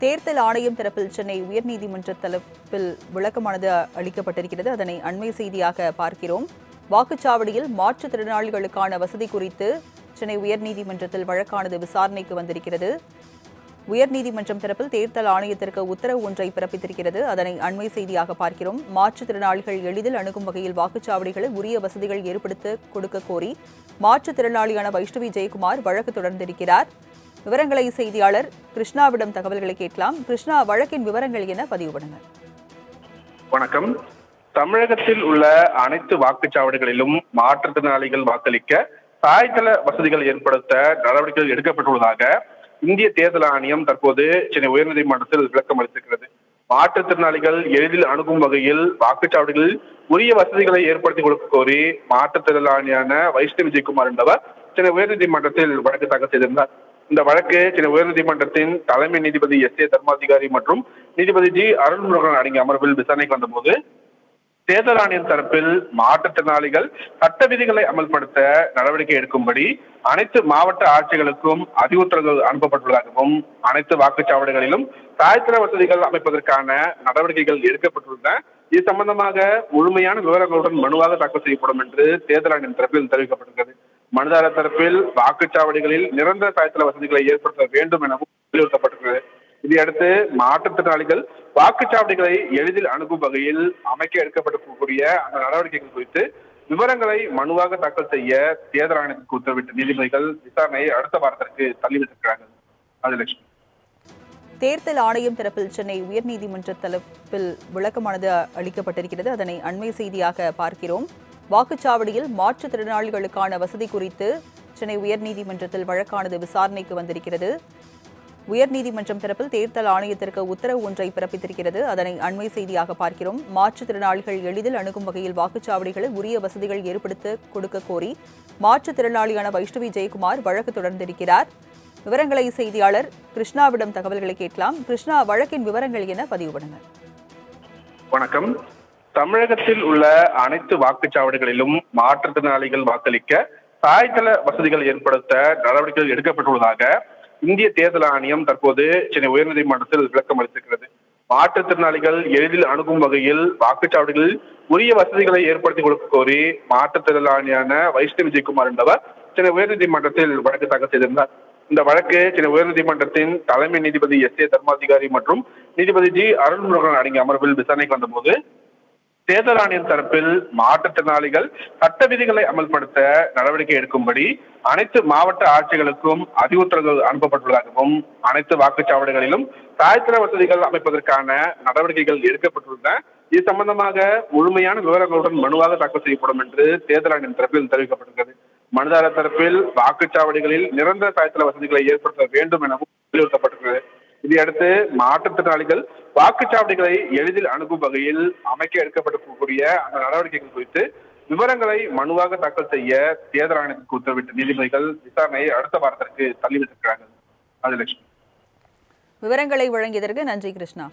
தேர்தல் ஆணையம் தரப்பில் சென்னை உயர்நீதிமன்ற தரப்பில் விளக்கமானது அளிக்கப்பட்டிருக்கிறது. அதனை அண்மை செய்தியாக பார்க்கிறோம். வாக்குச்சாவடியில் மாற்றுத்திறனாளிகளுக்கான வசதி குறித்து சென்னை உயர்நீதிமன்றத்தில் வழக்கானது விசாரணைக்கு வந்திருக்கிறது. உயர்நீதிமன்றம் தரப்பில் தேர்தல் ஆணையத்திற்கு உத்தரவு ஒன்றை பிறப்பித்திருக்கிறது. அதனை அண்மை செய்தியாக பார்க்கிறோம். மாற்றுத்திறனாளிகள் எளிதில் அணுகும் வகையில் வாக்குச்சாவடிகளில் உரிய வசதிகள் ஏற்படுத்த கொடுக்க கோரி மாற்றுத்திறனாளியான வைஷ்ணவி ஜெயக்குமார் வழக்கு தொடர்ந்திருக்கிறார். விவரங்களை செய்தியாளர் கிருஷ்ணாவிடம் தகவல்களை கேட்கலாம். கிருஷ்ணா, வழக்கின் விவரங்கள் என பதிவு பண்ணுங்க. வணக்கம். தமிழகத்தில் உள்ள அனைத்து வாக்குச்சாவடிகளிலும் மாற்றுத்திறனாளிகள் வாக்களிக்க சாய்தள வசதிகள் ஏற்படுத்த நடவடிக்கைகள் எடுக்கப்பட்டுள்ளதாக இந்திய தேர்தல் ஆணையம் தற்போது சென்னை உயர்நீதிமன்றத்தில் விளக்கம் அளித்திருக்கிறது. மாற்றுத்திறனாளிகள் எளிதில் அணுகும் வகையில் வாக்குச்சாவடிகளில் உரிய வசதிகளை ஏற்படுத்தி கொடுக்க கோரி மாற்றுத்திறனாளியான வைஷ்ணவி ஜெயக்குமார் என்பவர் சென்னை உயர்நீதிமன்றத்தில் வழக்கு தாக்கல் செய்திருந்தார். இந்த வழக்கு சென்னை உயர்நீதிமன்றத்தின் தலைமை நீதிபதி எஸ்.ஏ. தர்மாதிகாரி மற்றும் நீதிபதி ஜி. அருள்முருகன் அடங்கிய அமர்வில் விசாரணைக்கு வந்தபோது தேர்தல் ஆணையம் தரப்பில் மாற்றுத்திறனாளிகள் சட்ட விதிகளை அமல்படுத்த நடவடிக்கை எடுக்கும்படி அனைத்து மாவட்ட ஆட்சிகளுக்கும் அறிவுறுத்தல்கள் அனுப்பப்பட்டுள்ளதாகவும் அனைத்து வாக்குச்சாவடிகளிலும் தாய்த்திர வசதிகள் அமைப்பதற்கான நடவடிக்கைகள் எடுக்கப்பட்டுள்ளன. இது சம்பந்தமாக முழுமையான விவரங்களுடன் மனுவாக தாக்கல் செய்யப்படும் என்று தேர்தல் ஆணையம் தரப்பில் தெரிவிக்கப்பட்டுள்ளது. மனுதாரர் தரப்பில் வாக்குச்சாவடிகளில் நிரந்தர தாய்த்திர வசதிகளை ஏற்படுத்த வேண்டும் எனவும் வலியுறுத்தப்பட்டுள்ளது. இதையடுத்து மாற்றுத்திறனாளிகள் வாக்குச்சாவடிகளை எளிதில் அணுகும் வகையில் அமைக்க எடுக்கப்படக்கூடிய அந்த நடவடிக்கைகள் குறித்து விவரங்களை மனுவாக தாக்கல் செய்ய தேர்தல் ஆணையத்திற்கு உத்தரவிட்ட நீதிபதிகள் விசாரணையை அடுத்த வாரத்திற்கு தள்ளிவிட்டிருக்கிறார்கள். ராஜலட்சுமி. தேர்தல் ஆணையம் தரப்பில் சென்னை உயர்நீதிமன்ற தரப்பில் விளக்கமானது அளிக்கப்பட்டிருக்கிறது. அதனை அண்மை செய்தியாக பார்க்கிறோம். வாக்குச்சாவடியில் மாற்றுத்திறனாளிகளுக்கான வசதி குறித்து சென்னை உயர்நீதிமன்றத்தில் வழக்கானது விசாரணைக்கு வந்திருக்கிறது. உயர்நீதிமன்றம் தரப்பில் தேர்தல் ஆணையத்திற்கு உத்தரவு ஒன்றை பிறப்பித்திருக்கிறது. அதனை அண்மை செய்தியாக பார்க்கிறோம். மாற்றுத்திறனாளிகள் எளிதில் அணுகும் வகையில் வாக்குச்சாவடிகளில் உரிய வசதிகள் ஏற்படுத்த கொடுக்க கோரி மாற்றுத்திறனாளியான வைஷ்ணவி ஜெயக்குமார் வழக்கு தொடர்ந்திருக்கிறார். விவரங்களை செய்தியாளர் கிருஷ்ணாவிடம் தகவல்களை கேட்கலாம். கிருஷ்ணா, வழக்கின் விவரங்கள் என பதிவு பண்ணுங்க. வணக்கம். தமிழகத்தில் உள்ள அனைத்து வாக்குச்சாவடிகளிலும் மாற்றுத்திறனாளிகள் வாக்களிக்க சாய்தள வசதிகள் ஏற்படுத்த நடவடிக்கைகள் எடுக்கப்பட்டுள்ளதாக இந்திய தேர்தல் ஆணையம் தற்போது சென்னை உயர்நீதிமன்றத்தில் விளக்கம் அளித்திருக்கிறது. மாற்றுத்திறனாளிகள் எளிதில் அணுகும் வகையில் வாக்குச்சாவடிகளில் உரிய வசதிகளை ஏற்படுத்தி கொடுக்க கோரி மாற்றுத்திறனாளியான வைஷ்ணவி ஜெயக்குமார் என்பவர் சென்னை உயர்நீதிமன்றத்தில் வழக்கு தாக்கல் செய்திருந்தார். இந்த வழக்கு சென்னை உயர்நீதிமன்றத்தின் தலைமை நீதிபதி எஸ்.ஏ. தர்மாதிகாரி மற்றும் நீதிபதி ஜி. அருள்முருகன் அடங்கிய அமர்வில் விசாரணைக்கு வந்தபோது தேர்தல் ஆணையம் தரப்பில் மாற்றுத்திறனாளிகள் சட்ட விதிகளை அமல்படுத்த நடவடிக்கை எடுக்கும்படி அனைத்து மாவட்ட ஆட்சிகளுக்கும் அறிவுறுத்தல்கள் அனுப்பப்பட்டுள்ளதாகவும் அனைத்து வாக்குச்சாவடிகளிலும் தாய்த்திர வசதிகள் அமைப்பதற்கான நடவடிக்கைகள் எடுக்கப்பட்டுள்ளன. இது சம்பந்தமாக முழுமையான விவரங்களுடன் மனுவாக தாக்கல் செய்யப்படும் என்று தேர்தல் ஆணையம் தரப்பில் தெரிவிக்கப்பட்டுள்ளது. மனுதாரர் தரப்பில் வாக்குச்சாவடிகளில் நிரந்தர தாய்த்திர வசதிகளை ஏற்படுத்த வேண்டும் எனவும் வலியுறுத்தப்பட்டுள்ளது. இதையடுத்து மாற்றுத்திறனாளிகள் வாக்குச்சாவடிகளை எளிதில் அணுகும் வகையில் அமைக்க எடுக்கப்படக்கூடிய அந்த நடவடிக்கைகள் குறித்து விவரங்களை மனுவாக தாக்கல் செய்ய தேர்தல் ஆணையத்திற்கு உத்தரவிட்ட நீதிபதிகள் விசாரணையை அடுத்த வாரத்திற்கு தள்ளிவிட்டிருக்கிறார்கள். ராஜலட்சுமி. விவரங்களை வழங்கியதற்கு நன்றி கிருஷ்ணா.